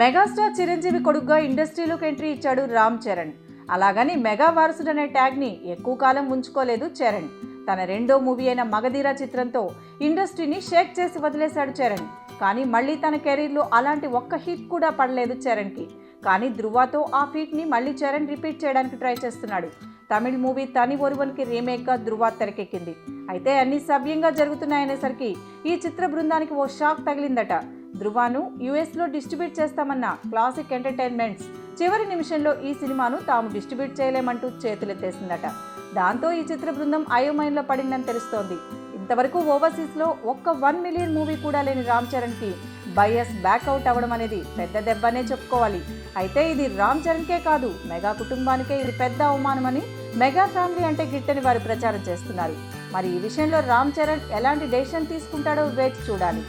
Megastar Chiranjeevi కొడుకుగా ఇండస్ట్రీలోకి entry ఇచ్చాడు రామ్ చరణ్. అలాగని మెగా వారసుడు అనే ట్యాగ్ని ఎక్కువ కాలం ఉంచుకోలేదు చరణ్. తన రెండో మూవీ అయిన మగధీర చిత్రంతో ఇండస్ట్రీని షేక్ చేసి వదిలేశాడు చరణ్. కానీ మళ్ళీ తన కెరీర్లో అలాంటి ఒక్క హిట్ కూడా పడలేదు చరణ్కి. కానీ ధృవతో ఆ ఫీట్ని మళ్ళీ చరణ్ రిపీట్ చేయడానికి ట్రై చేస్తున్నాడు. తమిళ్ మూవీ తని ఒరువన్కి రీమేక్గా ధృవ తెరకెక్కింది. అయితే అన్ని సవ్యంగా జరుగుతున్నాయనేసరికి ఈ చిత్ర బృందానికి ఓ షాక్ తగిలిందట. ధృవను యుఎస్లో డిస్ట్రిబ్యూట్ చేస్తామన్న క్లాసిక్ ఎంటర్టైన్మెంట్స్ చివరి నిమిషంలో ఈ సినిమాను తాము డిస్ట్రిబ్యూట్ చేయలేమంటూ చేతులెత్తేసిందట. దాంతో ఈ చిత్ర బృందం అయోమయంలో పడిందని తెలుస్తోంది. ఇంతవరకు ఓవర్సీస్లో ఒక్క 1 మిలియన్ మూవీ కూడా లేని రామ్ చరణ్కి బయస్ బ్యాక్అవుట్ అవ్వడం అనేది పెద్ద దెబ్బనే చెప్పుకోవాలి. అయితే ఇది రామ్ చరణ్కే కాదు, మెగా కుటుంబానికే ఇది పెద్ద అవమానమని మెగా ఫ్యామిలీ అంటే గిట్టని వారు ప్రచారం చేస్తున్నారు. మరి ఈ విషయంలో రామ్ చరణ్ ఎలాంటి డెసిషన్ తీసుకుంటాడో వేచి చూడాలి.